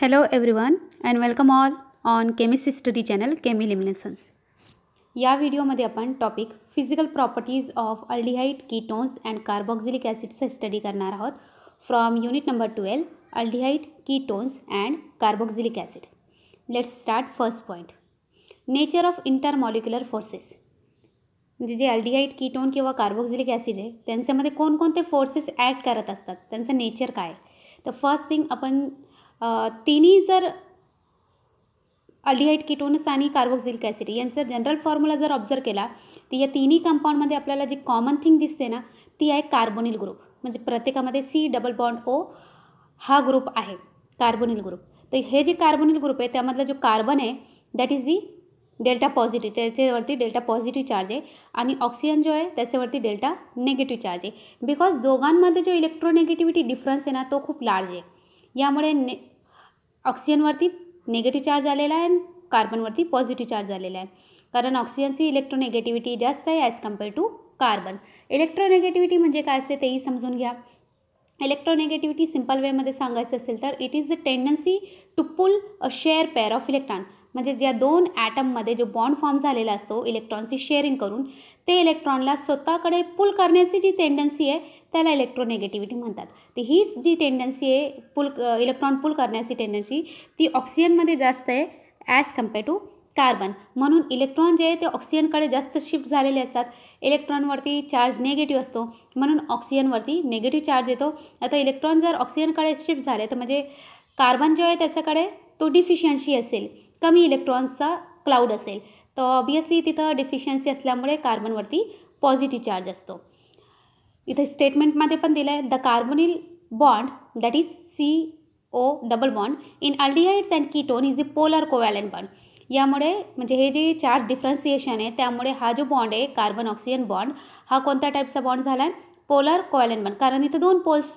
Hello everyone and welcome all on Chemistry Study channel Chemiluminescence. या व्हिडिओमध्ये आपण topic physical properties of aldehyde ketones and carboxylic ॲसिड्सचा study करणार आहोत from unit number 12 aldehyde ketones and carboxylic acid. Let's start. First point, nature of intermolecular forces. म्हणजे जे aldehyde ketone किंवा carboxylic acid आहे त्यांच्यामध्ये कोणकोणते फोर्सेस ॲड करत असतात, त्यांचं नेचर काय. तर फर्स्ट थिंग आपण तिन्ही जर अल्डिहाइड कीटोन्स आणि कार्बोक्सिलिक ॲसिड यांचा जनरल फॉर्म्युला जर ऑब्झर्व केला तर या तिन्ही कंपाऊंडमध्ये आपल्याला जी कॉमन थिंग दिसते ना ती आहे कार्बोनिल ग्रुप. म्हणजे प्रत्येकामध्ये C+O हा ग्रुप आहे कार्बोनिल ग्रुप. तर हे जे कार्बोनिल ग्रुप आहे त्यामधला जो कार्बन आहे that is the delta positive, त्याच्यावरती डेल्टा पॉझिटिव्ह चार्ज आहे, आणि ऑक्सिजन जो आहे त्याच्यावरती डेल्टा निगेटिव्ह चार्ज आहे. बिकॉज दोघांमध्ये जो इलेक्ट्रोनेगेटिव्हिटी डिफरन्स आहे ना तो खूप लार्ज आहे. यामुळे ऑक्सिजनवरती निगेटिव्ह चार्ज आलेला आहे आणि कार्बनवरती पॉझिटिव्ह चार्ज आलेला आहे. कारण ऑक्सिजनची इलेक्ट्रोनेगेटिव्हिटी जास्त आहे as compare to carbon. Electronegativity म्हणजे काय असते तेही समजून घ्या. इलेक्ट्रोनेगेटिव्हिटी सिंपल वेमध्ये सांगायचं असेल तर it is the tendency to pull a share pair of electron. म्हणजे ज्या दोन ॲटममध्ये जो बॉन्ड फॉर्म झालेला असतो इलेक्ट्रॉनची शेअरिंग करून ते इलेक्ट्रॉनला स्वतःकडे पुल करण्याची जी टेंडन्सी आहे त्याला इलेक्ट्रोनेगेटिव्हिटी म्हणतात. तर हीच जी टेंडन्सी आहे इलेक्ट्रॉन पुल करण्याची टेंडन्सी ती ऑक्सिजनमध्ये जास्त आहे ॲज कम्पेअर टू कार्बन. म्हणून इलेक्ट्रॉन जे आहे ते ऑक्सिजनकडे जास्त शिफ्ट झालेले असतात. इलेक्ट्रॉनवरती चार्ज निगेटिव्ह असतो म्हणून ऑक्सिजनवरती निगेटिव्ह चार्ज येतो. आता इलेक्ट्रॉन जर ऑक्सिजनकडे शिफ्ट झाले तर म्हणजे कार्बन जो आहे त्याच्याकडे तो डिफिशियन्सी असेल, कमी इलेक्ट्रॉन्सचा क्लाउड असेल, तर ऑब्वियसली तिथं डिफिशियन्सी असल्यामुळे कार्बनवरती पॉझिटिव्ह चार्ज असतो. इथे स्टेटमेंटमध्ये पण दिलं आहे the carbonyl bond that is CO bond in aldehydes and ketone is a polar covalent bond. यामुळे म्हणजे हे जे चार्ज डिफरन्सिएशन आहे त्यामुळे हा जो बॉन्ड आहे कार्बन ऑक्सिजन बॉन्ड हा कोणत्या टाईपचा बॉन्ड झाला आहे, पोलर कोवॅलंट बॉन्ड. कारण इथं दोन पोल्स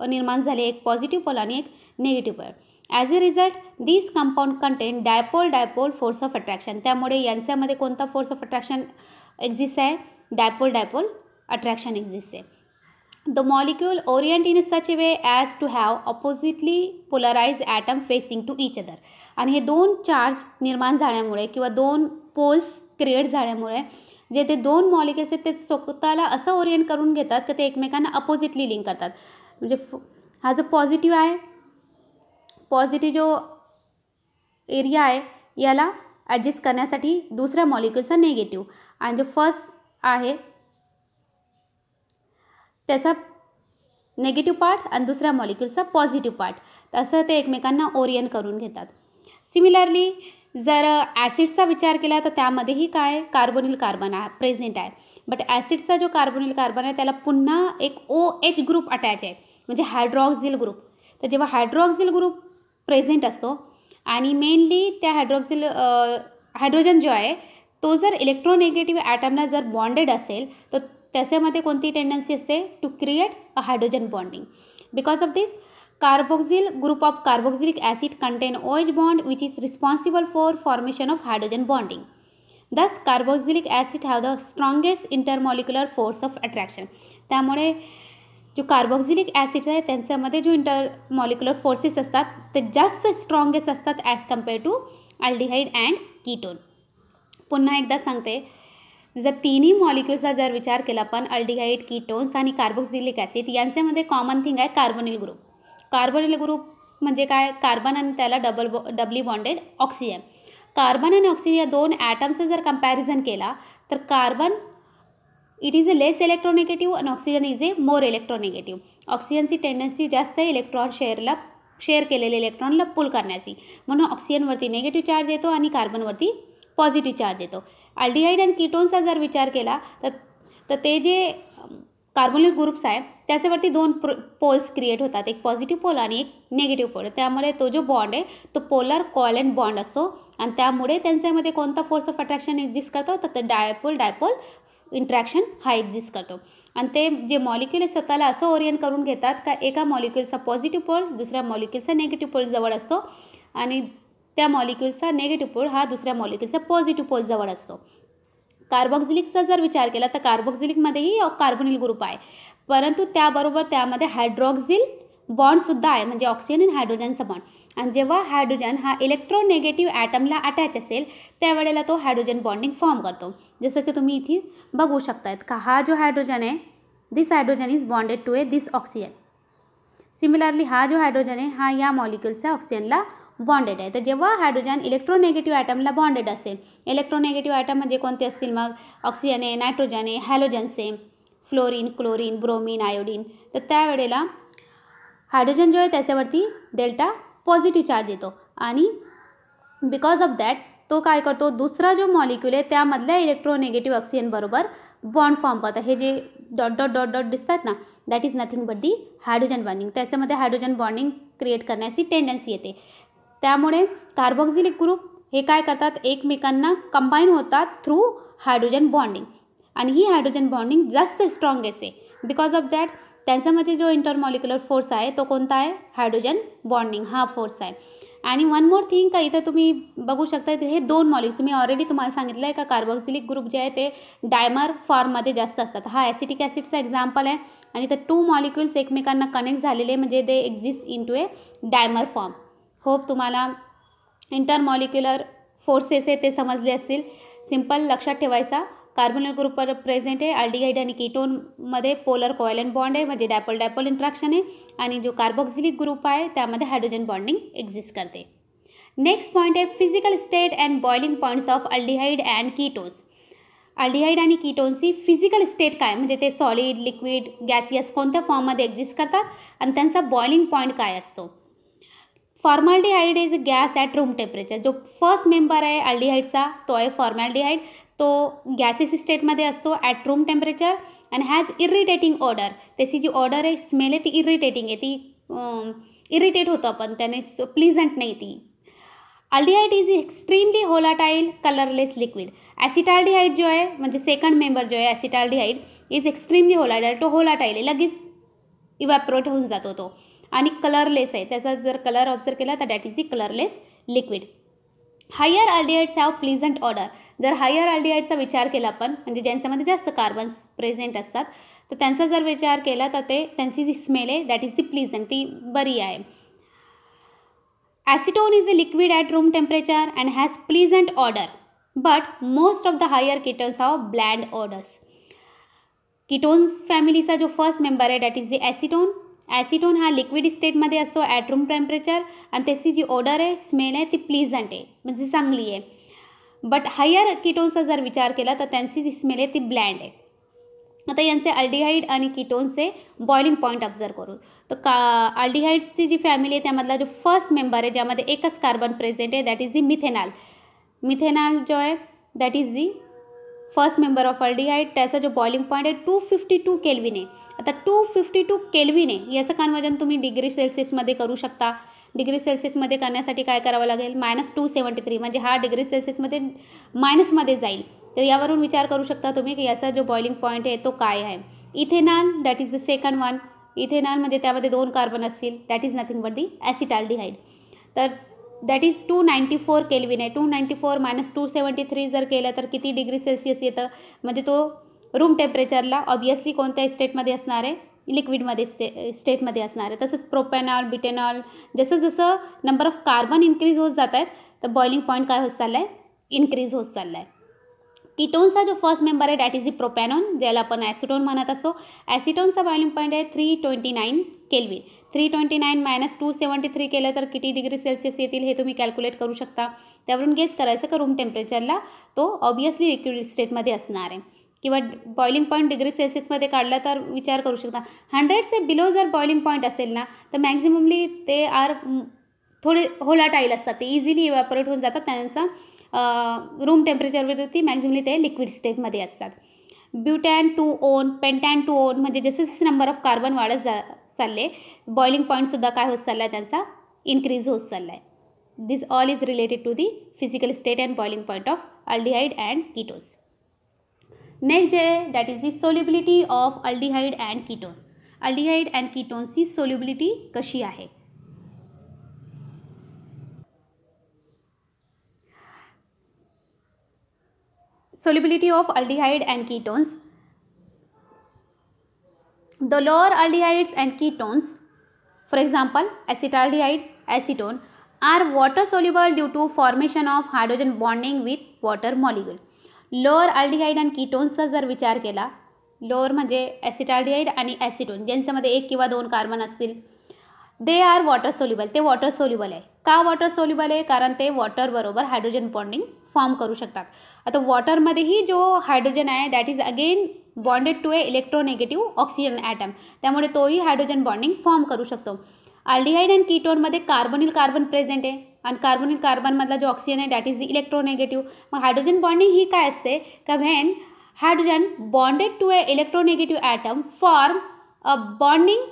निर्माण झाले, एक पॉझिटिव्ह पोल आणि एक negative pole. As a result this compound contain dipole force of attraction. त्यामुळे यांच्यामध्ये कोणता फोर्स ऑफ अट्रॅक्शन एक्झिस्ट आहे, डायपोल अट्रॅक्शन एक्झिस्ट आहे. The molecule orient in such a way as to have oppositely polarise atom facing to each other. आणि हे दोन charge निर्माण झाल्यामुळे किंवा दोन पोल्स क्रिएट झाल्यामुळे जे ते दोन मॉलिक्युल्स आहेत ते स्वतःला असं ओरिएंट करून घेतात की ते एकमेकांना अपोजिटली लिंक करतात. म्हणजे हा जो पॉझिटिव्ह आहे, पॉझिटिव्ह जो एरिया आहे याला ॲडजस्ट करण्यासाठी दुसऱ्या मॉलिक्युलचा निगेटिव्ह, आणि जो फर्स्ट आहे त्याचा नेगेटिव्ह पार्ट आणि दुसऱ्या मॉलिक्युलचा पॉझिटिव्ह पार्ट, तसं ते एकमेकांना ओरिएंट करून घेतात. सिमिलरली जर ॲसिड्सचा विचार केला तर त्यामध्येही काय कार्बोनिल कार्बन आहे प्रेझेंट आहे. बट ॲसिडचा जो कार्बोनिल कार्बन आहे त्याला पुन्हा एक OH ग्रुप अटॅच आहे म्हणजे हायड्रॉक्सिल ग्रुप. तर जेव्हा हायड्रॉक्सिल ग्रुप प्रेझेंट असतो आणि मेनली त्या हायड्रोजन जो आहे तो जर इलेक्ट्रोनेगेटिव्ह ॲटमला जर बॉन्डेड असेल तर त्याच्यामध्ये कोणती टेंडन्सी असते to create a hydrogen bonding. Because of this carboxyl group of carboxylic acid contain OH bond which is responsible for formation of hydrogen bonding. Thus carboxylic acid have the strongest intermolecular force of attraction. त्यामुळे जो carboxylic acid आहे त्यांच्यामध्ये जो intermolecular forces असतात ते जास्त strongest असतात as compare to aldehyde and ketone. पुन्हा एकदा सांगते, जर तिन्ही मॉलिक्युल्सचा जर विचार केला आपण अल्डिहाइड कीटोन्स आणि कार्बोक्सिलिक ॲसिड यांच्यामध्ये कॉमन थिंग आहे कार्बोनिल ग्रुप. कार्बोनिल ग्रुप म्हणजे काय, कार्बन आणि त्याला डबली बॉन्डेड ऑक्सिजन. कार्बन आणि ऑक्सिजन या दोन ॲटम्सचं जर कंपॅरिझन केला तर carbon it is a less electronegative आणि ऑक्सिजन इज ए मोर इलेक्ट्रोनेगेटिव्ह. ऑक्सिजनची टेंडन्सी जास्त आहे इलेक्ट्रॉन शेअर केलेले इलेक्ट्रॉनला पुल करण्याची, म्हणून ऑक्सिजनवरती निगेटिव्ह चार्ज येतो आणि कार्बनवरती पॉझिटिव्ह चार्ज येतो. अल्डिहाइड आणि कीटोन्सचा जर विचार केला तर ते जे कार्बोनिल ग्रुप्स आहे त्याच्यावरती दोन पोल्स क्रिएट होतात, एक पॉझिटिव्ह पोल आणि एक निगेटिव्ह पोल. त्यामुळे तो जो बॉन्ड आहे तो पोलर कोवॅलंट बॉन्ड असतो आणि त्यामुळे त्यांच्यामध्ये कोणता फोर्स ऑफ अट्रॅक्शन एक्झिस्ट करतो तर ते डायपोल इंट्रॅक्शन हा एक्झिस्ट करतो. आणि ते जे मॉलिक्युल आहे स्वतःला असं ओरिएंट करून घेतात का एका मॉलिक्युलचा पॉझिटिव्ह पोल दुसऱ्या मॉलिक्युलचा निगेटिव्ह पोल जवळ असतो आणि त्या मॉलिक्युलचा निगेटिव्ह पोल हा दुसऱ्या मॉलिक्युलचा पॉझिटिव्ह पोल जवळ असतो. कार्बोक्सिलिकचा जर विचार केला तर कार्बोक्सिलिकमध्येही कार्बोनिल ग्रुप आहे, परंतु त्याबरोबर त्यामध्ये हायड्रॉक्सिल बॉन्डसुद्धा आहे, म्हणजे ऑक्सिजन आणि हायड्रोजनचा बॉन्ड. आणि जेव्हा हायड्रोजन हा इलेक्ट्रोनेगेटिव्ह ॲटमला अटॅच असेल त्यावेळेला तो हायड्रोजन बॉन्डिंग फॉर्म करतो. जसं की तुम्ही इथे बघू शकतायत का हा जो हायड्रोजन आहे, this hydrogen is bonded to a this oxygen. Similarly हा जो हायड्रोजन आहे हा या मॉलिक्युलच्या ऑक्सिजनला बॉन्डेड आहे. तर जेव्हा हायड्रोजन इलेक्ट्रोनेगेटिव्ह ॲटमला बॉन्डेड असेल, इलेक्ट्रोनेगेटिव्ह ॲटम म्हणजे कोणते असतील मग, ऑक्सिजन आहे, नायट्रोजन आहे, हॅलोजन्स आहे, फ्लोरीन, क्लोरीन, ब्रोमीन, आयोडीन. तर त्यावेळेला हायड्रोजन जो आहे त्याच्यावरती डेल्टा पॉझिटिव्ह चार्ज येतो आणि बिकॉज ऑफ दॅट तो काय करतो, दुसरा जो मॉलिक्यूल आहे त्यामधल्या इलेक्ट्रोनेगेटिव्ह ऑक्सिजन बरोबर बॉन्ड फॉर्म करतात. हे J dot dot dot dot दिसतात ना, that is nothing but the hydrogen bonding. त्याच्यामध्ये हायड्रोजन बॉन्डिंग क्रिएट करण्याची टेंडन्सी येते. त्यामुळे कार्बोक्सिलिक ग्रुप हे काय करतात, एकमेकांना कंबाईन होतात थ्रू हायड्रोजन बॉन्डिंग. आणि ही हायड्रोजन बॉन्डिंग जास्त स्ट्रॉंग असते. बिकॉज ऑफ दॅट त्यांच्यामध्ये जो इंटरमॉलिक्युलर फोर्स आहे तो कोणता आहे, हायड्रोजन बॉन्डिंग हा फोर्स आहे. आणि वन मोर थिंग का इथं तुम्ही बघू शकता, हे दोन मॉलिक्युल्स मी ऑलरेडी तुम्हाला सांगितलं आहे का कार्बोक्सिलिक ग्रुप जे आहे ते डायमर फॉर्ममध्ये जास्त असतात. हा ॲसिटिक ॲसिडचा एक्झाम्पल आहे. आणि तर 2 मॉलिक्युल्स एकमेकांना कनेक्ट झालेले म्हणजे they exist in to a dimer form. Hope तुम्हाला इंटरमॉलिक्युलर फोर्सेस आहे ते समजले असतील. सिंपल लक्षात ठेवायचा, कार्बोनिल ग्रुपवर प्रेझेंट आहे. अल्डिहाइड आणि कीटोनमध्ये पोलर कोव्हॅलेंट बॉन्ड आहे, म्हणजे डायपोल डायपोल इंट्रॅक्शन आहे. आणि जो कार्बोक्सिलिक ग्रुप आहे त्यामध्ये हायड्रोजन बॉन्डिंग एक्झिस्ट करते. नेक्स्ट पॉईंट आहे physical state and boiling points of aldehyde and ketones. Aldehyde आणि कीटोन्सची फिजिकल स्टेट काय, म्हणजे ते सॉलिड, लिक्विड, गॅसियस कोणत्या फॉर्ममध्ये एक्झिस्ट करतात आणि त्यांचा बॉइलिंग पॉईंट काय असतो. Formaldehyde is a gas at room temperature. जो फर्स्ट मेंबर आहे अल्डिहाइडचा तो आहे फॉर्मॅल्डिहाइड. तो गॅसेस स्टेटमध्ये असतो at room temperature and has irritating odour. त्याची जी ऑर्डर आहे, स्मेल आहे ती इरिटेटिंग आहे, ती इरिटेट होतं आपण त्याने, प्लीझंट नाही ती. Aldehyde is extremely volatile colourless liquid. Acetaldehyde जो आहे म्हणजे सेकंड मेंबर जो आहे ॲसिटाल्डिहाइड इज एक्स्ट्रीमली होलाटाईल. तो होलाटाईल आहे, लगेच इवॅपोरेट होऊन जातो तो. आणि कलरलेस आहे, त्याचा जर कलर ऑब्झर्व केला तर that is the colourless liquid. Higher aldehydes have pleasant order. जर हायर अल्डिहाइडचा विचार केला आपण, म्हणजे ज्यांच्यामध्ये जास्त कार्बन्स प्रेझेंट असतात, तर त्यांचा जर विचार केला तर ते त्यांची जी स्मेल आहे दॅट इज दी प्लीझंट, ती बरी आहे. Acetone is a liquid at room temperature and has pleasant order, but most of the higher ketones have bland orders. Ketone फॅमिलीचा जो फर्स्ट मेंबर आहे that is the acetone. Acetone हा liquid स्टेटमध्ये असतो at room temperature आणि त्याची जी order आहे, स्मेल आहे ती प्लीझंट आहे, म्हणजे चांगली आहे. बट हायर कीटोन्सचा जर विचार केला तर त्यांची जी स्मेल आहे ती ब्लँड आहे. आता यांचे अल्डिहाइड आणि कीटोन्सचे बॉइलिंग पॉईंट ऑब्झर्व करू. तर अल्डिहाइड्सची जी फॅमिली आहे त्यामधला जो फर्स्ट मेंबर आहे ज्यामध्ये एकच कार्बन प्रेझेंट आहे that is the methanol. Methanol जो आहे that is the first member of aldehyde. त्याचा जो बॉइलिंग पॉईंट आहे 252 केल्विन आहे. आता 252 केल्विन आहे, याचं कन्वर्जन तुम्ही डिग्री सेल्सियसमध्ये करू शकता. डिग्री सेल्सियसमध्ये करण्यासाठी काय करावं लागेल, -273, म्हणजे हा डिग्री सेल्सियसमध्ये मायनसमध्ये जाईल. तर यावरून विचार करू शकता तुम्ही की याचा जो बॉइलिंग पॉईंट आहे तो काय आहे. Ethanol that is the second one. Ethanol म्हणजे त्यामध्ये 2 कार्बन असतील, that is nothing but the acetaldehyde. तर दॅट इज 294 केल्विन आहे. 294 - 273 जर केलं तर किती डिग्री सेल्सियस येतं, म्हणजे तो रूम टेम्परेचरला ऑब्वियसली कोणत्या स्टेटमध्ये असणार आहे, लिक्विडमध्ये स्टेटमध्ये असणार आहे. तसंच प्रोपॅनॉल, बिटेनॉल जसं जसं नंबर ऑफ कार्बन इन्क्रीज होत जात आहेत तर बॉइलिंग पॉईंट काय होत चालला आहे, इन्क्रीज होत चालला आहे. कीटोनचा जो फर्स्ट मेंबर आहे दॅट इज दी प्रोपॅनॉन, ज्याला आपण ॲसिटोन म्हणत असतो. ॲसिटोनचा बॉइलिंग पॉईंट आहे 329 केल्विन. 329 - 273 केलं तर किती डिग्री सेल्सियस येतील हे तुम्ही कॅल्क्युलेट करू शकता. त्यावरून गेस करायचं का रूम टेम्परेचरला तो ऑब्वियसली लिक्विड स्टेटमध्ये असणार आहे. किंवा बॉइलिंग पॉईंट डिग्री सेल्सियसमध्ये काढला तर विचार करू शकता 100 से बिलो जर बॉइलिंग पॉईंट असेल ना तर मॅक्झिममली ते आर थोडे होलाटाईल असतात, ते इझिली इवॅपोरेट होऊन जातात. त्यांचा रूम टेम्परेचरवरती मॅक्झिमली ते लिक्विड स्टेटमध्ये असतात. ब्युटॅन 2-ओन, पेंटॅन 2-ओन, म्हणजे जसे जसे नंबर ऑफ कार्बन वाढत चालले बॉइलिंग पॉईंटसुद्धा काय होत चालला आहे, त्यांचा इन्क्रीज होत चालला आहे. This all is related to the physical state and boiling point of aldehyde and ketones. Next जे आहे that is the solubility of aldehyde and ketones. Aldehyde and कीटोन्सची सोल्युबिलिटी कशी आहे. Solubility of aldehyde and ketones. The lower aldehydes and ketones for example acetaldehyde, acetone are water soluble due to formation of hydrogen bonding with water molecule. Lower aldehyde आणि कीटोन्सचा जर विचार केला, lower म्हणजे ॲसिटाल्डिहाइड आणि ॲसिटोन ज्यांच्यामध्ये 1 किंवा 2 कार्बन असतील, दे आर वॉटर सोल्युबल. ते वॉटर सोल्युबल आहे. का वॉटर सोल्युबल आहे? कारण ते वॉटरबरोबर हायड्रोजन बॉन्डिंग फॉर्म करू शकतात. आता वॉटरमध्येही जो हायड्रोजन आहे that is again bonded to a electronegative oxygen atom, त्यामुळे तोही हायड्रोजन बॉन्डिंग फॉर्म करू शकतो. अल्डिहाइड आणि कीटोनमध्ये कार्बोनिल कार्बन प्रेझेंट आहे आणि कार्बोनिल कार्बनमधला जो ऑक्सिजन आहे दॅट इज द इलेक्ट्रोनेगेटिव्ह. मग हायड्रोजन बॉन्डिंग ही काय असते का when hydrogen bonded to a electronegative atom form a bonding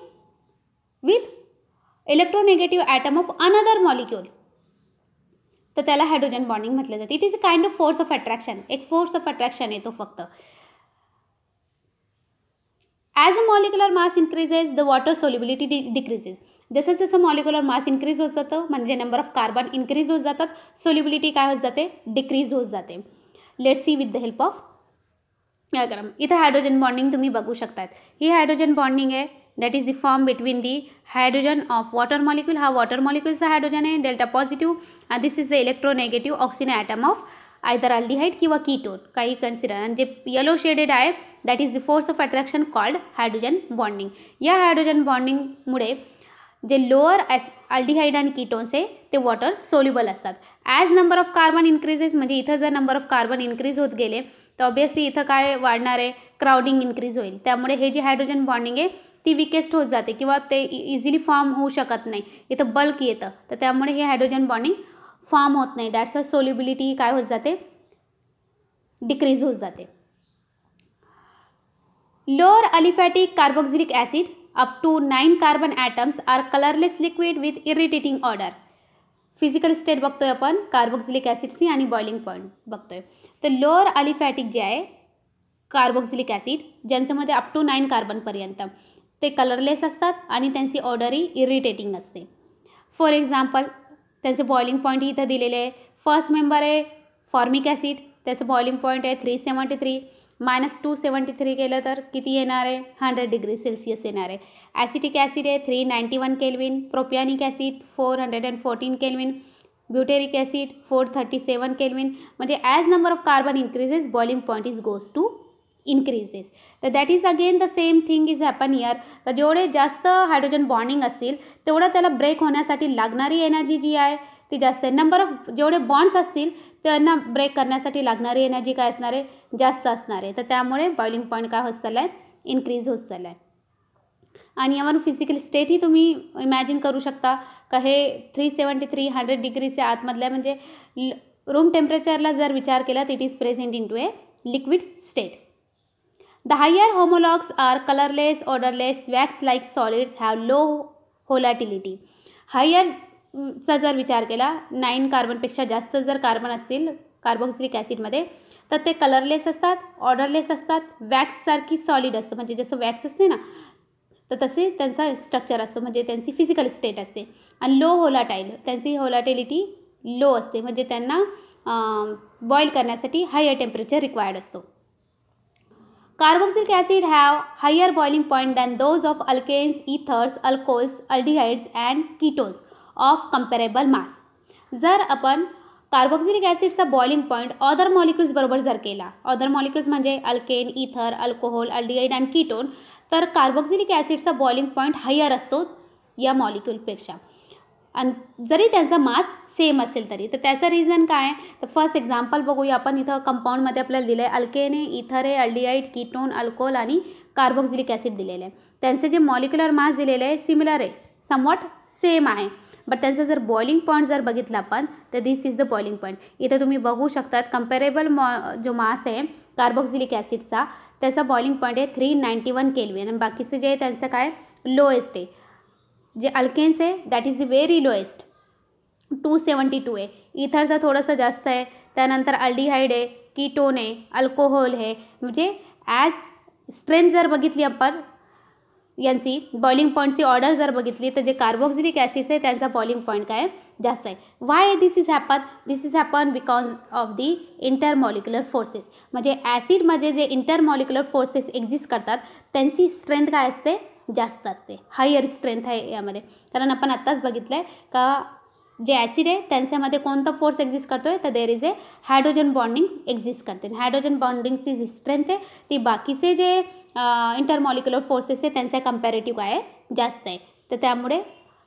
with electronegative atom of another molecule, तर त्याला हायड्रोजन बॉन्डिंग म्हटलं जाते. It is a kind of force of attraction. एक force of attraction येतो फक्त. As a molecular mass increases the water solubility decreases. जसं जसं molecular mass increase होत जातं म्हणजे नंबर ऑफ कार्बन इन्क्रीज होत जातात, सोल्युबिलिटी काय होत जाते, डिक्रीज होत जाते. Let's see with the help of diagram. इथं हायड्रोजन बॉन्डिंग तुम्ही बघू शकतात. ही हायड्रोजन बॉन्डिंग आहे that is the form between the hydrogen of water molecule. हा वॉटर मॉलिक्यूलचा हायड्रोजन आहे डेल्टा पॉझिटिव्ह आणि this is the electronegative oxygen atom of either aldehyde किंवा कीटोन काही कन्सिडर. आणि जे येलो शेडेड आहे that is the force of attraction called hydrogen bonding. या हायड्रोजन बॉन्डिंगमुळे जे लोअर अल्डिहाइड आणि कीटोन्स आहे ते वॉटर सोल्युबल असतात. As number of carbon increases म्हणजे इथं जर नंबर ऑफ कार्बन इन्क्रीज होत गेले तर ऑब्वियसली इथं काय वाढणार आहे, क्राउडिंग इन्क्रीज होईल. त्यामुळे हे जे हायड्रोजन बॉन्डिंग आहे ती विकेस्ट होत जाते किंवा ते इझिली फॉर्म होऊ शकत नाही. इथं बल्क येतं तर त्यामुळे हे हायड्रोजन बॉन्डिंग फॉर्म होत नाही. दॅट्स वाय सोल्युबिलिटी काय होत जाते, डिक्रीज होत जाते. Lower aliphatic carboxylic acid up to 9 carbon atoms are colorless liquid with irritating odor. Physical state बघतोय आपण कार्बोक्सिलिक ॲसिडची आणि बॉइलिंग पॉईंट बघतोय. तर लोअर अलिफॅटिक जे आहे कार्बोक्सिलिक ॲसिड ज्यांच्यामध्ये अप टू 9 कार्बनपर्यंत ते कलरलेस असतात आणि त्यांची ऑर्डरही इरिटेटिंग असते. फॉर एक्झाम्पल त्यांचे बॉइलिंग पॉईंट इथं दिलेले आहे. फर्स्ट मेंबर आहे फॉर्मिक ॲसिड, त्याचं बॉइलिंग पॉईंट आहे 373 -273 केलं तर किती येणार आहे, 100 डिग्री सेल्सिअस येणार आहे. ॲसिटिक ॲसिड आहे 391 kelvin, propionic acid 414 kelvin, butyric acid 437 kelvin. म्हणजे as number of carbon increases boiling point is goes to increases. तर that is again the same thing is happen here. तर जेवढे जास्त hydrogen bonding असतील तेवढं त्याला break होण्यासाठी लागणारी एनर्जी जी आहे ती जास्त आहे. नंबर ऑफ जेवढे बॉन्ड्स असतील त्यांना ब्रेक करण्यासाठी लागणारी एनर्जी काय असणार आहे, जास्त असणार आहे. तर त्यामुळे बॉइलिंग पॉईंट काय होत चालला आहे, इन्क्रीज होत चालला आहे. आणि यावर फिजिकल स्टेटही तुम्ही इमॅजिन करू शकता का हे 373 100 डिग्रीच्या आतमधल्या म्हणजे रूम टेम्परेचरला जर विचार केला तर it is present in to a liquid state. The higher homologues are colourless, orderless, wax like solids have low volatility. Higher जर विचार केला 9 कार्बनपेक्षा जास्त जर कार्बन असतील कार्बोक्सिलिक ॲसिडमध्ये तर ते कलरलेस असतात, ऑर्डरलेस असतात, वॅक्ससारखी सॉलिड असतं म्हणजे जसं वॅक्स असते ना तर तसे त्यांचा स्ट्रक्चर असतं म्हणजे त्यांची फिजिकल स्टेट असते. आणि लो व्होलाटाईल त्यांची व्होलाटिलिटी लो असते म्हणजे त्यांना बॉईल करण्यासाठी हायर टेम्परेचर रिक्वायर्ड असतो. Carboxylic acid have higher boiling point than those of alkanes, ethers, alcohols, aldehydes and ketones of comparable mass. जर आपण कार्बोक्सिलिक ॲसिडचा बॉइलिंग पॉईंट अदर मॉलिक्युल्स बरोबर जर केला, अदर मॉलिक्युल्स म्हणजे अल्केन, इथर, अल्कोहोल, अल्डिहाइड आणि ketone, तर कार्बोक्सिलिक ॲसिडचा बॉइलिंग पॉईंट हायर असतो या मॉलिक्युलपेक्षा आणि जरी त्यांचा मास सेम असेल तरी. तर त्याचं रिझन काय आहे, तर फर्स्ट एक्झाम्पल बघूया आपण. इथं कंपाऊंडमध्ये आपल्याला दिलं आहे अल्केन आहे, इथर आहे, अल्डिहाइड, कीटोन, अल्कोहोल आणि कार्बोक्सिलिक ॲसिड दिलेलं आहे. त्यांचे जे मॉलिक्युलर मास दिलेलं आहे सिमिलर आहे, समवॉट सेम आहे. बट त्यांचा जर बॉइलिंग पॉईंट जर बघितला आपण तर दिस इज द बॉइलिंग पॉईंट. इथं तुम्ही बघू शकतात कंपेरेबल जो मास आहे कार्बोक्सिलिक ॲसिडचा त्याचा बॉइलिंग पॉईंट आहे 391 केल्विन आणि बाकीचे जे आहे त्यांचं काय लोएस्ट आहे. जे अल्केन्स आहे that is the very lowest 272 आहे. इथरचा थोडंसं जास्त आहे. त्यानंतर अल्डिहाइड आहे, कीटोन आहे, अल्कोहोल आहे. म्हणजे ॲज स्ट्रेंथ जर बघितली आपण यांची बॉइलिंग पॉईंटची ऑर्डर जर बघितली तर जे कार्बोक्सिलिक ॲसिड आहे त्यांचा बॉइलिंग पॉईंट काय जास्त आहे. Why this is happen, this is happen because of the intermolecular forces. म्हणजे ॲसिडमध्ये जे इंटरमॉलिक्युलर फोर्सेस एक्झिस्ट करतात त्यांची स्ट्रेंथ काय असते जास्त असते, हायर स्ट्रेंथ आहे यामध्ये. कारण आपण आत्ताच बघितलं आहे का जे ॲसिड आहे त्यांच्यामध्ये कोणता फोर्स एक्झिस्ट करतो आहे, तर there is a hydrogen bonding exist करते. हायड्रोजन बॉन्डिंगची जी स्ट्रेंथ आहे ती बाकीचे जे इंटरमॉलिक्युलर फोर्सेस आहे त्यांच्या कम्पॅरेटिव्ह काय आहे, जास्त आहे. तर त्यामुळे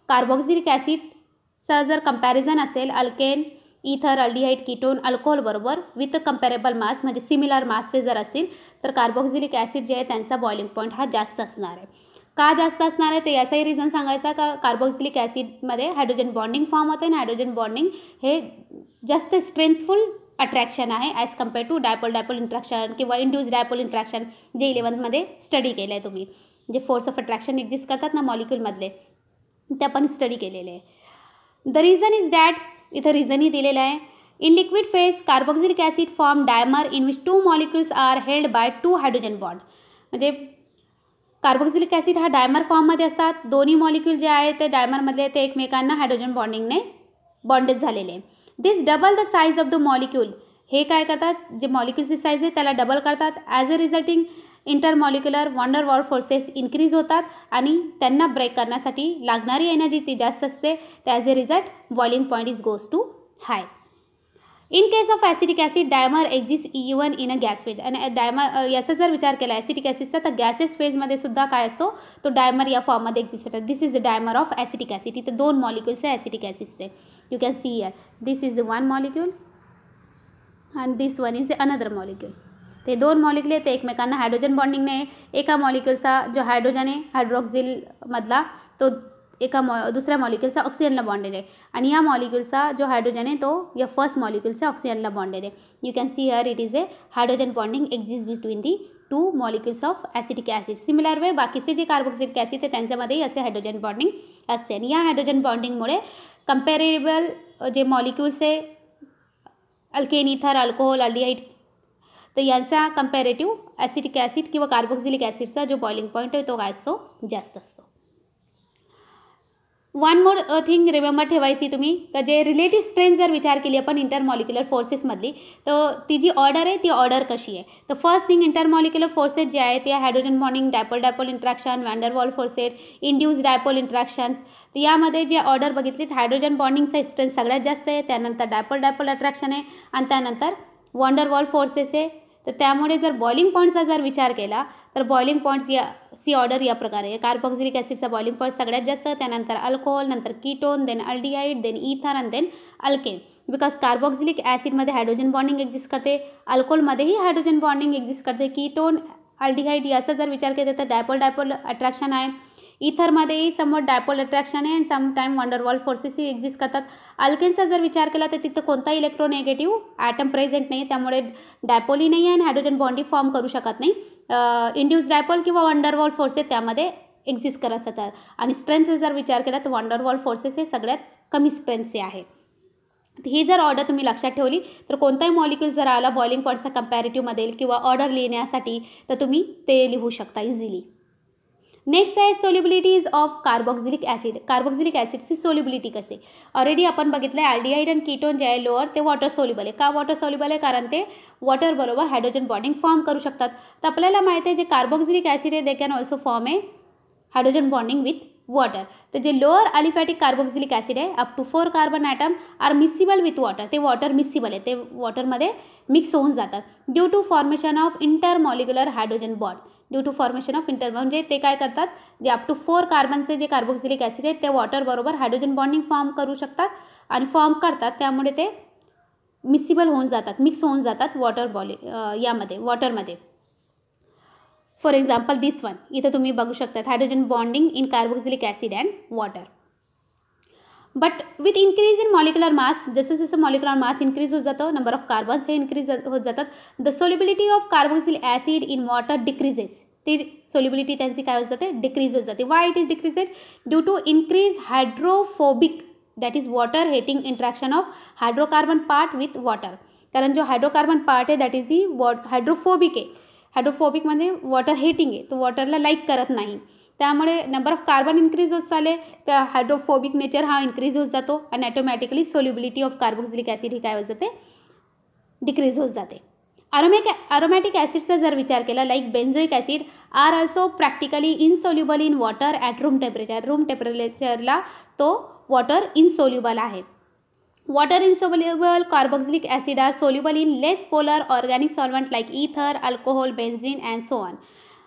कार्बोक्सिलिक ॲसिडचा जर कंपॅरिझन असेल अल्केन, इथर, अल्डिहाइड, कीटोन, अल्कोहोल बरोबर विथ कंपॅरेबल मास म्हणजे सिमिलर मासचे जर असतील तर कार्बोक्सिलिक ॲसिड जे आहे त्यांचा बॉइलिंग पॉईंट हा जास्त असणार आहे. का जास्त असणार आहे, तर याचाही रिझन सांगायचा का कार्बोक्सिलिक ॲसिडमध्ये हायड्रोजन बॉन्डिंग फॉर्म होते आणि हायड्रोजन बॉन्डिंग हे जास्त स्ट्रेंथफुल अट्रॅक्शन आहे as compare to dipole interaction किंवा इंड्यूस डायपोल इंट्रॅक्शन जे 11th स्टडी केलं आहे तुम्ही. जे फोर्स ऑफ अट्रॅक्शन एक्झिस्ट करतात ना मॉलिक्यूलमधले ते आपण स्टडी केलेले आहे. द रिझन इज दॅट, इथं रिझनही दिलेलं आहे. In liquid phase carboxylic acid form dimer in which 2 molecules are held by 2 hydrogen bond. म्हणजे कार्बोक्सिलिक ॲसिड हा डायमर फॉर्ममध्ये असतात. दोन्ही मॉलिक्यूल जे आहे ते डायमरमधले ते एकमेकांना हायड्रोजन बॉन्डिंगने बॉन्डेज झालेले. This double the size of the molecule. हे काय करतात, जे मॉलिक्यूलची साईज आहे त्याला डबल करतात. As a resulting intermolecular van der Waals forces increase होतात आणि त्यांना ब्रेक करण्यासाठी लागणारी एनर्जी ती जास्त असते. As a result boiling point is goes to high. In case of acetic acid dimer exist even in a gas phase. आणि dimer याचा जर विचार केला ॲसिटिक ॲसिडचा तर गॅसेस फेजमध्ये सुद्धा काय असतो, तो डायमर या फॉर्ममध्ये एक्झिस्ट होतात. This is the dimer of acetic acid. इथे 2 मॉलिक्युल्स आहे ॲसिटिक ॲसिडचे. You can see here this is the 1 molecule and this one is another molecule. ते 2 मॉलिक्यूल आहे ते एकमेकांना हायड्रोजन बॉन्डिंगने, एका मॉलिक्यूलचा जो हायड्रोजन आहे हायड्रॉक्झिलमधला तो दुसऱ्या मॉलिक्यूलचा ऑक्सिजनला बॉन्डेड आहे आणि या मॉलिक्यूलचा जो हायड्रोजन आहे तो या फर्स्ट मॉलिक्यूलचा ऑक्सिजनला बॉन्डेड आहे. You can see here it is a hydrogen bonding exist between the 2 molecules of acetic acid. Similar way बाकीचे जे कार्बोक्सिलिक ॲसिड आहे त्यांच्यामध्येही असे हायड्रोजन बॉन्डिंग असते आणि या हायड्रोजन बॉन्डिंगमुळे कंपॅरेबल जे मॉलिक्यूल्स आहे अल्केन, इथर, अल्कोहोल, अल्डिहाइड तर यांचा कंपॅरेटिव्ह ॲसिटिक ॲसिड किंवा कार्बोक्सिलिक ॲसिडचा जो बॉइलिंग पॉईंट आहे तो काय असतो, जास्त असतो. वन मोर थिंग रिमेंबर ठेवायची तुम्ही का जे रिलेटिव्ह स्ट्रेंथ जर विचार केली आपण इंटरमॉलिक्युलर फोर्सेसमधली तर ती जी ऑर्डर आहे ती ऑर्डर कशी आहे. तर फर्स्ट थिंग इंटरमॉलिक्युलर फोर्सेस जे आहे ते hydrogen bonding, dipole interaction, van der Waals forces, induce dipole interactions. तर यामध्ये जे ऑर्डर बघितली हायड्रोजन बॉन्डिंगचा स्ट्रेंथ सगळ्यात जास्त आहे, त्यानंतर डायपोल अट्रॅक्शन आहे आणि त्यानंतर वॅन डर वॉल फोर्सेस आहे. तर त्यामुळे जर बॉइलिंग पॉईंटचा जर विचार केला तर बॉइलिंग पॉईंट्स या सी ऑर्डर या प्रकारे आहे. कार्बोक्सिलिक ॲसिडचा बॉइलिंग पॉईंट सगळ्यात जास्त, त्यानंतर अल्कोहोल, नंतर ketone, then aldehyde, then ether आणि देन अल्केन. बिकॉज कार्बोक्सिलिक ॲसिडमध्ये हायड्रोजन बॉन्डिंग एक्झिस्ट करते, अल्कोहोलमध्येही हायड्रोजन बॉन्डिंग एक्झिस्ट करते. कीटोन, अल्डिहाइड याचा जर विचार केला तर डायपोल अट्रॅक्शन आहे. इथरमध्येही समवट डायपोल अट्रॅक्शन आहे आणि समटाईम वंडरवॉल फोर्सेसही एक्झिस्ट करतात. अल्केनचा जर विचार केला तर तिथं कोणताही इलेक्ट्रोनेगेटिव्ह ॲटम प्रेझेंट नाही, त्यामुळे डायपोलही नाही आहे आणि हायड्रोजन बॉन्डी फॉर्म करू शकत नाही. इंड्यूस डायपोल किंवा वंडरवॉल फोर्सेस त्यामध्ये एक्झिस्ट करत असतात. आणि स्ट्रेंथ जर विचार केला तर वंडरवॉल फोर्सेस हे सगळ्यात कमी स्ट्रेंथचे आहे. ही जर ऑर्डर तुम्ही लक्षात ठेवली तर कोणताही मॉलिक्यूल जर आला बॉइलिंग पॉईंटचा कंपॅरेटिव्हमध्ये किंवा ऑर्डर लिहिण्यासाठी तर तुम्ही ते लिहू शकता इझिली. नेक्स्ट आहे solubilities of carboxylic acid. Carboxylic ॲसिडची सोल्युबिलिटी कशी, ऑलरेडी आपण बघितलं आहे अल्डिहाइड आणि कीटोन जे आहे लोअर ते वॉटर सोल्युबल आहे. का वॉटर सोल्युबल आहे, कारण ते वॉटर बरोबर हायड्रोजन बॉन्डिंग फॉर्म करू शकतात. तर आपल्याला माहिती आहे जे कार्बोक्सिलिक ॲसिड आहे they can also form a hydrogen bonding with water. तर जे लोअर अलिफॅटिक कार्बोक्सिलिक ॲसिड आहे up to 4 carbon atom are miscible with water. ते वॉटर मिक्सिबल आहे, ते वॉटरमध्ये मिक्स होऊन जातात due to formation of intermolecular hydrogen bond. Due to formation of म्हणजे ते काय करतात, जे अप टू 4 कार्बनचे जे कार्बोक्सिलिक ॲसिड आहेत ते वॉटरबरोबर हायड्रोजन बॉन्डिंग फॉर्म करू शकतात आणि फॉर्म करतात, त्यामुळे ते मिक्सिबल होऊन जातात, मिक्स होऊन जातात वॉटरमध्ये. फॉर एक्झाम्पल दिस वन इथं तुम्ही बघू शकतात hydrogen bonding in carboxylic acid and water. But with increase in molecular mass, जसं जसं मॉलिक्युलर मास इन्क्रीज होत जातं नंबर ऑफ कार्बन्स हे इन्क्रीज होत जातात. The solubility of carboxylic acid in water decreases. ती सोल्युबिलिटी त्यांची काय होत जाते, डिक्रीज होत जाते. Why it is decreased, due to increase hydrophobic that is water hating interaction of hydrocarbon part with water. कारण जो हायड्रोकार्बन पार्ट आहे दॅट इज ही हायड्रोफोबिक आहे. हायड्रोफोबिक म्हणजे वॉटर हेटिंग आहे, तो वॉटरला लाईक करत नाही, त्यामुळे नंबर ऑफ कार्बन इन्क्रीज होत चालले तर हायड्रोफोबिक नेचर हा इन्क्रीज होत जातो आणि automatically solubility of carboxylic acid ही काय होत जाते, डिक्रीज होत जाते. अरोमॅटिक ॲसिडचा जर विचार केला like benzoic acid are also practically insoluble in water at room temperature. Room टेम्परेचरला तो वॉटर इनसोल्युबल आहे. Water insoluble carboxylic acid are soluble in less polar organic solvent like ether, alcohol, benzene and so on.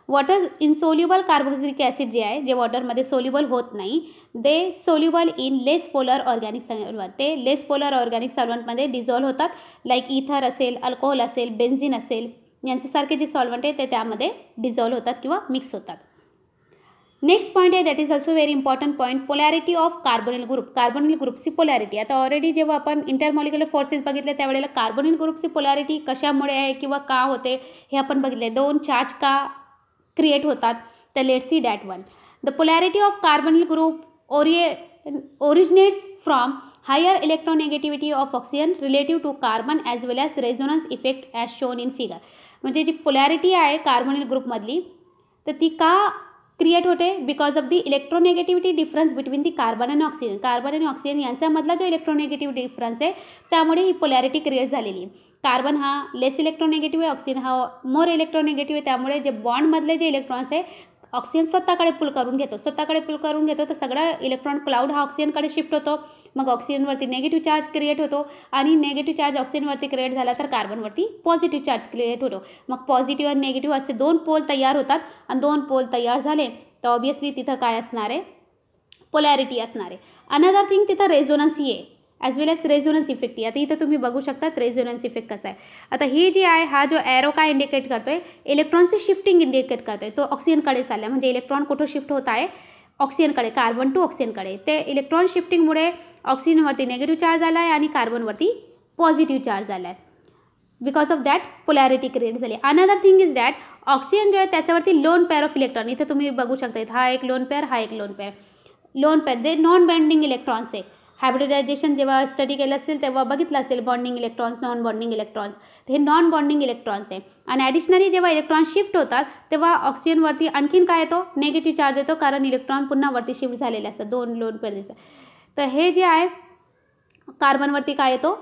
Water insoluble carboxylic acid जे आहे, जे वॉटरमध्ये soluble होत नाही, they soluble in less polar organic solvent. ते less polar organic सॉल्वंटमध्ये dissolve होतात. Like ether असेल, अल्कोहोल असेल, बेन्झिन असेल, यांच्यासारखे जे सॉल्वंट आहे ते त्यामध्ये डिझॉल्व्ह होतात किंवा मिक्स होतात. नेक्स्ट पॉईंट आहे, that is also very important point, polarity of carbonyl group. Carbonyl ग्रुपची पोलॅरिटी. आता ऑलरेडी जेव्हा आपण इंटरमॉलिक्युलर फोर्सेस बघितले त्यावेळेला कार्बोनिल ग्रुपची पोलॅरिटी कशामुळे आहे किंवा का होते हे आपण बघितले. दोन चार्ज का क्रिएट होतात. तर let's see that one. The polarity of carbonyl group originates from higher electronegativity of oxygen relative to carbon as well as resonance effect as shown in figure. म्हणजे जी पोलॅरिटी आहे कार्बोनिल ग्रुपमधली तर ती का create होते, because of the electronegativity difference between the carbon आणि oxygen. Carbon आणि oxygen यांच्यामधला जो इलेक्ट्रोनेगेटिव्ह डिफरन्स आहे त्यामुळे ही पोलॅरिटी क्रिएट झालेली आहे. कार्बन हा लेस इलेक्ट्रोनेगेटिव्ह आहे, ऑक्सिजन हा मोर इलेक्ट्रोनेगेटिव्ह आहे. त्यामुळे जे बॉन्डमधले जे इलेक्ट्रॉन्स आहे ऑक्सिजन स्वतःकडे पुल करून घेतो. तर सगळा इलेक्ट्रॉन क्लाउड हा ऑक्सिजनकडे शिफ्ट होतो. मग ऑक्सिजनवरती निगेटिव्ह चार्ज क्रिएट होतो आणि निगेटिव्ह चार्ज ऑक्सिजनवरती क्रिएट झाला तर कार्बनवरती पॉझिटिव्ह चार्ज क्रिएट होतो. मग पॉझिटिव्ह आणि निगेटिव्ह असे दोन पोल तयार होतात आणि दोन पोल तयार झाले तर ऑब्वियसली तिथं काय असणार आहे, पोलॅरिटी असणार आहे. अनदर थिंग तिथं रेझोनन्स ही आहे as well as resonance effect. आता इथं तुम्ही बघू शकतात रेझोनन्स इफेक्ट कसा आहे. आता ही जी आहे हा जो ॲरो काय इंडिकेट करतोय, इलेक्ट्रॉनची शिफ्टिंग इंडिकेट करतोय. तो ऑक्सिजनकडे चालला म्हणजे इलेक्ट्रॉन कुठं शिफ्ट होत आहे, ऑक्सिजनकडे, कार्बन टू ऑक्सिजनकडे. ते इलेक्ट्रॉन शिफ्टिंगमुळे ऑक्सिजनवरती निगेटिव्ह चार्ज आला आहे आणि कार्बनवरती पॉझिटिव्ह चार्ज आला आहे. Because of that polarity create झाली. Another thing is that oxygen जो आहे त्याच्यावरती लोन पेअर ऑफ इलेक्ट्रॉन. इथे तुम्ही बघू शकता हा एक लोन पेअर, हा एक लोन पेअर. दे नॉन बॉन्डिंग इलेक्ट्रॉन्स आहे. हायब्रिडायझेशन जेव्हा स्टडी केलं असेल तेव्हा बघितलं असेल bonding electrons, non bonding electrons. हे नॉन बॉन्डिंग इलेक्ट्रॉन्स आहे. आणि ॲडिशनली जेव्हा इलेक्ट्रॉन शिफ्ट होतात तेव्हा ऑक्सिजनवरती आणखीन काय येतो, निगेटिव्ह चार्ज येतो, कारण इलेक्ट्रॉन पुन्हा वरती शिफ्ट झालेले असतात. दोन लोन पेअर दिसतात. तर हे जे आहे कार्बनवरती काय येतो,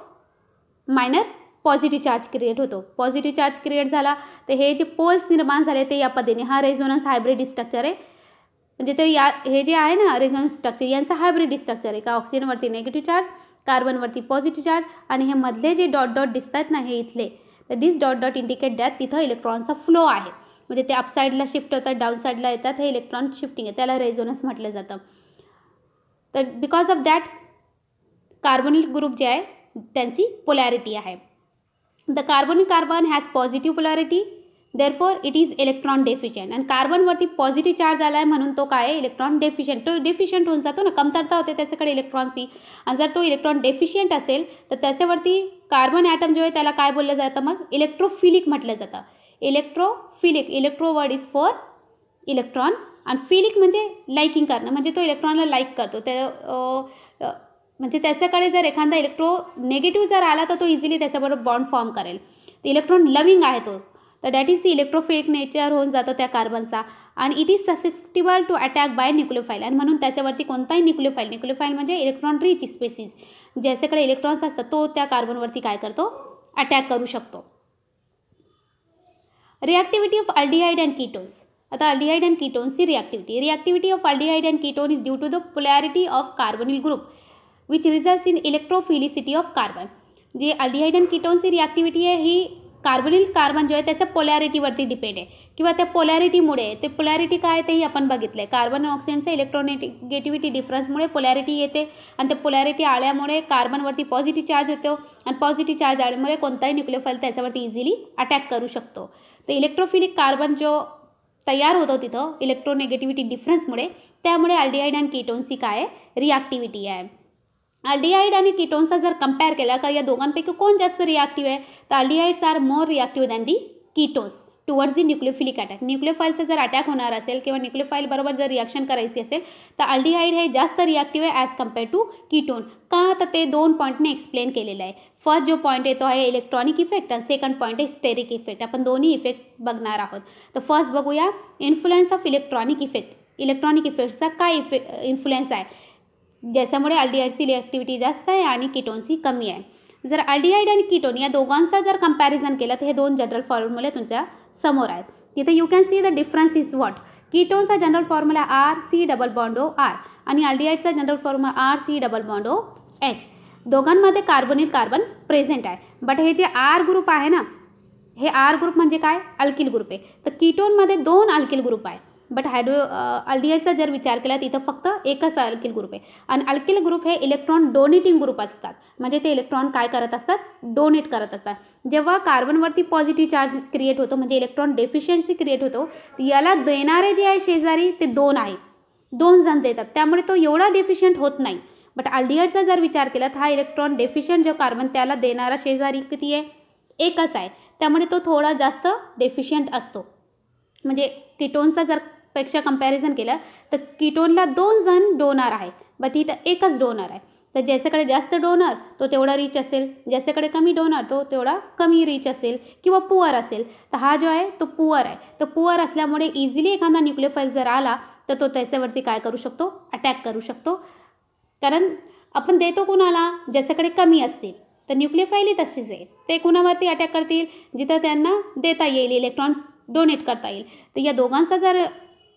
मायनर पॉझिटिव्ह चार्ज क्रिएट होतो. पॉझिटिव्ह चार्ज क्रिएट झाला तर हे जे पोल्स निर्माण झाले ते या पद्धतीने, हा रेझोनन्स हायब्रिड स्ट्रक्चर आहे. म्हणजे ते हे जे आहे ना रेझोनन्स स्ट्रक्चर यांचा हायब्रिड स्ट्रक्चर आहे. का ऑक्सिजनवरती निगेटिव्ह चार्ज, कार्बनवरती पॉझिटिव्ह चार्ज आणि हे मधले जे डॉट डॉट दिसतात ना हे इथले, तर दिस डॉट डॉट इंडिकेट दॅट तिथं इलेक्ट्रॉनचा फ्लो आहे. म्हणजे ते अपसाईडला शिफ्ट होतात, डाऊन साईडला येतात, हे इलेक्ट्रॉन शिफ्टिंग आहे, त्याला रेझोनन्स म्हटलं जातं. तर because of that carbonyl group जे आहे त्यांची पोलॅरिटी आहे. The carbon has positive polarity, therefore it is electron deficient. आणि कार्बनवरती पॉझिटिव्ह चार्ज आला आहे म्हणून तो काय आहे, इलेक्ट्रॉन डेफिशियंट. तो डेफिशियंट होऊन जातो ना, कमतरता होते त्याच्याकडे इलेक्ट्रॉनची. आणि जर तो इलेक्ट्रॉन डेफिशियंट असेल तर त्याच्यावरती कार्बन ॲटम जो आहे त्याला काय बोललं जातं, मग इलेक्ट्रोफिलिक म्हटलं जातं. Electrophilic, electro word is for electron आणि फिलिक म्हणजे लाईकिंग करणं, म्हणजे तो इलेक्ट्रॉनला लाईक करतो. ते म्हणजे त्याच्याकडे जर एखादा निगेटिव्ह जर आला तर तो इझिली त्याच्याबरोबर बॉन्ड फॉर्म करेल. इलेक्ट्रॉन लविंग आहे तो, तर that is the electrophilic nature होऊन जातं त्या कार्बनचा. आणि it is susceptible to attack by nucleophile. आणि म्हणून त्याच्यावरती कोणताही न्यूक्लियोफाईल म्हणजे इलेक्ट्रॉन रिच स्पेसिस, ज्याच्याकडे इलेक्ट्रॉन्स असतात तो त्या कार्बनवरती काय करतो, अटॅक करू शकतो. Reactivity of aldehyde and ketones. आता अल्डिहाइड अँड कीटोन्सची reactivity of aldehyde and ketone is due to the polarity of carbonyl group which results in electrophilicity of carbon. जी अल्डिहाइड अँड कीटोनची रिॲक्टिव्हिटी आहे ही कार्बन जो आहे त्याच्या पोलॅरिटीवरती डिपेंड आहे किंवा त्या पोलॅरिटीमुळे, ते पोलॅरिटी काय तेही आपण बघितलं आहे. कार्बन आणि ऑक्सिजनच्या इलेक्ट्रोनेगेटिव्हिटी डिफरन्समुळे पोलॅरिटी येते आणि त्या पोलॅरिटी आल्यामुळे कार्बनवरती पॉझिटिव्ह चार्ज होतो आणि पॉझिटिव्ह चार्ज आल्यामुळे कोणताही न्यूक्लियोफाईल त्याच्यावरती इझिली अटॅक करू शकतो. तर इलेक्ट्रोफिलिक कार्बन जो तयार होतो तिथं इलेक्ट्रोनेगेटिव्हिटी डिफरन्समुळे, त्यामुळे अल्डिहाइड आणि कीटोनची काय रिॲक्टिव्हिटी आहे. अल्डिहाइड आणि कीटोन्सचा जर कंपेअर केला का या दोघांपैकी कोण जास्त रिॲक्टिव्ह आहे, तर aldehydes are more reactive than the ketones towards the nucleophilic attack. न्यूक्लियोफाईलचा जर अटॅक होणार असेल किंवा न्यूक्लियोफाईल बरोबर जर रिॲक्शन करायची असेल तर अल्डिहाइड हे जास्त रिॲक्टिव्ह आहे ॲज कम्पेअर टू कीटोन. का, तर ते दोन पॉईंटने एक्सप्लेन केलेलं आहे. फर्स्ट जो पॉईंट आहे तो आहे इलेक्ट्रॉनिक इफेक्ट आणि सेकंड पॉईंट आहे स्टेरिक इफेक्ट. आपण दोन्ही इफेक्ट बघणार आहोत. तर फर्स्ट बघूया influence of electronic effect. Electronic इफेक्टचा काय इन्फ्लुएन्स आहे ज्याच्यामुळे अल्डिहाइडची रिॲक्टिव्हिटी जास्त आहे आणि कीटोनची कमी आहे. जर अल्डिहाइड आणि कीटोन या दोघांचा जर कंपॅरिझन केलं तर हे दोन जनरल फॉर्म्युले तुमच्या समोर आहेत. तिथे you can see the difference is what. कीटोनचा general formula R C double bond O R आणि अल्डिहाइडचा general formula R C double bond O H. दोघांमध्ये कार्बोनिल कार्बन प्रेझेंट आहे. बट हे जे आर ग्रुप आहे ना, हे आर ग्रुप म्हणजे काय, अल्किल ग्रुप आहे. तर कीटोनमध्ये 2 अल्किल ग्रुप आहे. बट अल्डिहाइडचा जर विचार केला तर इथं फक्त एकच अल्किल ग्रुप आहे. आणि अल्किल ग्रुप हे इलेक्ट्रॉन डोनेटिंग ग्रुप असतात. म्हणजे ते इलेक्ट्रॉन काय करत असतात, डोनेट करत असतात. जेव्हा कार्बनवरती पॉझिटिव्ह चार्ज क्रिएट होतो म्हणजे इलेक्ट्रॉन डेफिशियन्सी क्रिएट होतो, याला देणारे जे आहे शेजारी ते 2 आहे, 2 जण देतात. त्यामुळे तो एवढा डेफिशियंट होत नाही. बट अल्डिहाइडचा जर विचार केला तर हा इलेक्ट्रॉन डेफिशियंट जो कार्बन त्याला देणारा शेजारी किती आहे, एकच आहे. त्यामुळे तो थोडा जास्त डेफिशियंट असतो. म्हणजे कीटोनचा जर पेक्षा कंपॅरिझन केलं तर कीटोनला 2 जण डोनर आहे, बट इथं एकच डोनर आहे. तर ज्याच्याकडे जास्त डोनर तो तेवढा रिच असेल, ज्याच्याकडे कमी डोनर तो तेवढा कमी रिच असेल किंवा पुअर असेल. तर हा जो आहे तो पुअर आहे. तर पुअर असल्यामुळे इझिली एखादा न्यूक्लियोफाइल जर आला तर तो त्याच्यावरती काय करू शकतो, अटॅक करू शकतो. कारण आपण देतो कुणाला, ज्याच्याकडे कमी असतील. तर न्यूक्लियोफाइलही तशीच आहे, ते कुणावरती अटॅक करतील जिथं त्यांना देता येईल, इलेक्ट्रॉन डोनेट करता येईल. तर या दोघांचा जर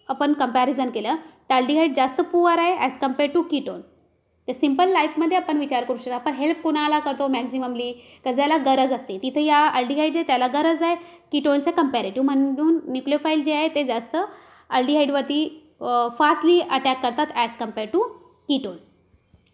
आपण कंपॅरिझन केलं तर अल्डिहाइड जास्त पुअर आहे ॲज कम्पेअर टू कीटोन. तर सिम्पल लाईफमध्ये आपण विचार करू शकतो, आपण हेल्प कुणाला करतो मॅक्झिममली का ज्याला गरज असते. तिथे या अल्डिहाइड जे त्याला गरज आहे कीटोनचं कंपॅरेटिव्ह, म्हणून न्यूक्लियोफाइल जे आहे ते जास्त अल्डिहाइडवरती फास्टली अटॅक करतात ॲज कम्पेअर टू कीटोन.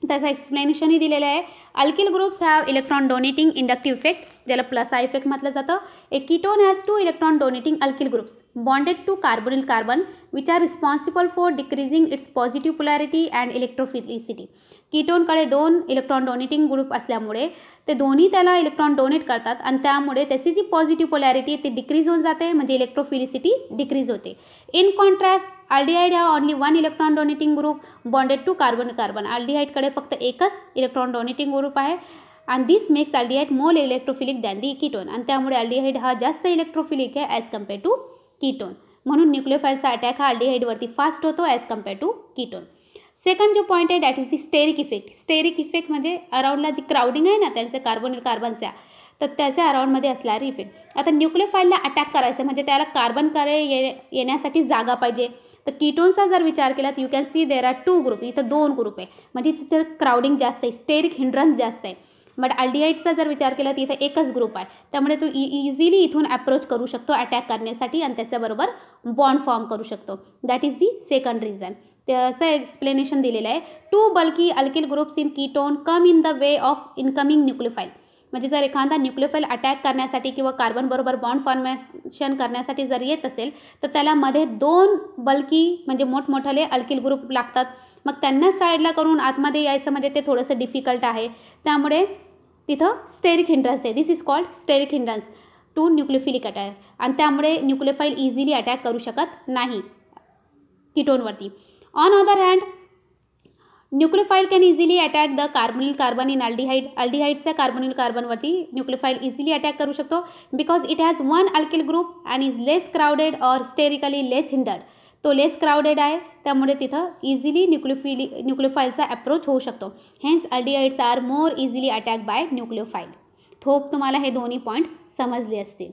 त्याचं एक्सप्लेनेशनही दिलेलं आहे. Alkyl groups have electron donating inductive effect, ज्याला प्लस आय इफेक्ट म्हटलं जातं. A ketone has 2 electron donating alkyl groups bonded to carbonyl carbon which are responsible for decreasing its positive polarity and electrophilicity. कीटोनकडे 2 electron donating group असल्यामुळे ते दोन्ही त्याला electron donate करतात आणि त्यामुळे त्याची जी पॉझिटिव्ह पोलॅरिटी ती डिक्रीज होऊन जाते, म्हणजे इलेक्ट्रोफिलिसिटी डिक्रीज होते. In contrast aldehyde have only 1 electron donating group bonded to carbonyl carbon. अल्डिहाइडकडे फक्त एकच इलेक्ट्रॉन डोनेटिंग ग्रुप आहे आणि this makes aldehyde more electrophilic than the ketone. आणि त्यामुळे अल्डिहाइड हा जास्त इलेक्ट्रोफिलिक आहे ॲज कम्पेअर टू कीटोन. म्हणून न्यूक्लियोफाइलचा अटॅक हा अल्डिहाइडवरती फास्ट होतो as compare to ketone. Second जो पॉईंट आहे that is the steric effect. Steric effect म्हणजे अराउंडला जी क्राउडिंग आहे ना त्यांचे कार्बोनिल कार्बनच्या, तर त्याच्या अराउंडमध्ये असणारी इफेक्ट. आता न्यूक्लियोफाइलला अटॅक करायचं म्हणजे त्याला कार्बनकडे येण्यासाठी जागा पाहिजे. तर कीटोनचा जर विचार केला तर you can C there are 2 group, इथं 2 ग्रुप आहे म्हणजे तिथं क्राउडिंग जास्त आहे, स्टेरिक हिंड्रन्स जास्त आहे. बट अल्डिहाइडचा जर विचार केला तर इथं एकच ग्रुप आहे, त्यामुळे तो इझिली इथून अप्रोच करू शकतो अटॅक करण्यासाठी आणि त्याच्याबरोबर बॉन्ड फॉर्म करू शकतो. That is the second reason. त्याचं एक्सप्लेनेशन दिलेलं आहे. 2 bulky alkyl groups in ketone come in the way of incoming nucleophile. म्हणजे जर एखादा न्यूक्लियोफाइल अटॅक करण्यासाठी किंवा कार्बनबरोबर बॉन्ड फॉर्मेशन करण्यासाठी जर येत असेल तर त्याला मध्ये 2 बल्की म्हणजे मोठमोठाले अल्किल ग्रुप लागतात. मग त्यांना साईडला करून आतमध्ये यायचं म्हणजे ते थोडंसं डिफिकल्ट आहे. त्यामुळे तिथं स्टेरिक हिंड्रन्स आहे. This is called steric hindrance to nucleophilic attack. आणि त्यामुळे न्यूक्लियोफाइल इझिली अटॅक करू शकत नाही कीटोनवरती. On other hand nucleophile can easily attack the carbonyl carbon in aldehyde. अल्डिहाइडच्या कार्बोनिल कार्बनवरती न्यूक्लियोफाइल इझिली अटॅक करू शकतो because it has 1 alkyl group and is less crowded or sterically less hindered. तो less crowded आहे त्यामुळे तिथं easily न्यूक्लियोफाइलचा approach होऊ शकतो. Hence aldehydes are more easily attack by nucleophile. Hope तुम्हाला हे दोन्ही पॉईंट समजले असतील.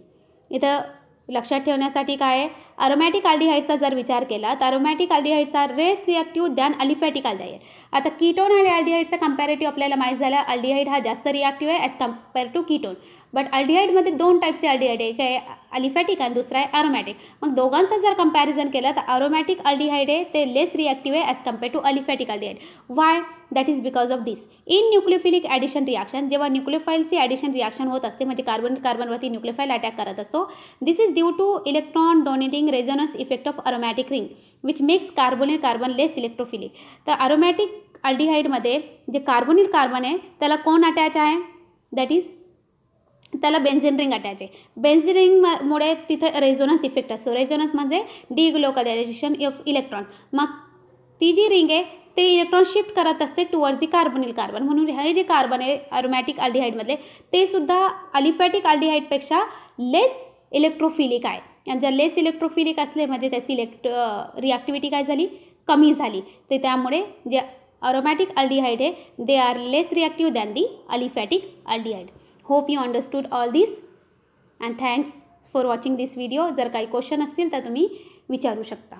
इथं लक्षात ठेवण्यासाठी काय आहे, अरोमॅटिक अल्डिहाइड्सचा जर विचार केला तर अरोमॅटिक अल्डिहाइड्स आर लेस रिॲक्टिव्ह दॅन अलिफॅटिक अल्डिहाइड. आता कीटोन आणि अल्डिहाइडचा कंपॅरेटिव्ह आपल्याला माहीत झालं, अल्डिहाइड हा जास्त रिॲक्टिव्ह आहे as compare to ketone. But अल्डिहाइडमध्ये 2 टाईपचे अल्डिहाइड आहे, एक आहे अलिफॅटिक आणि दुसरा आहे अरोमॅटिक. मग दोघांचं जर कंपॅरिझन केलं तर अरोमॅटिक अल्डिहाइड आहे ते लेस रिॲक्टिव्ह आहे as compare to aliphatic aldehyde. Why? That is because of this. In nucleophilic addition reaction, जेव्हा न्यूक्लियोफाइलची ॲडिशन रिॲक्शन होत असते म्हणजे कार्बनवरती न्यूक्लियोफाइल अटॅक करत असतो, this is due to electron donating resonance effect of aromatic ring which makes carbonyl carbon less electrophilic. तर aromatic अल्डिहाइडमध्ये जे कार्बोनिल कार्बन आहे त्याला कोण अटॅच आहे, दॅट इज त्याला बेन्झीन रिंग अटॅच आहे. बेन्झीन रिंगमुळे तिथे रेझोनन्स इफेक्ट असतो. रेझोनन्स म्हणजे डिग्लोकलायझेशन ऑफ इलेक्ट्रॉन. मग ती जी रिंग आहे ते इलेक्ट्रॉन शिफ्ट करत असते टुवर्ड्स दी कार्बोनिल कार्बन. म्हणून हे जे कार्बन आहे अरोमॅटिक अल्डिहाइडमधले ते सुद्धा अलिफॅटिक अल्डिहाइडपेक्षा लेस इलेक्ट्रोफिलिक आहे. आणि जर लेस इलेक्ट्रोफिलिक असले म्हणजे त्याची रिॲक्टिव्हिटी काय झाली, कमी झाली. ते त्यामुळे जे aromatic aldehyde है, they are less reactive than the aliphatic aldehyde. Hope you understood all this and thanks for watching this video. जर काही क्वेश्चन असतील तर तुम्ही विचारू शकता.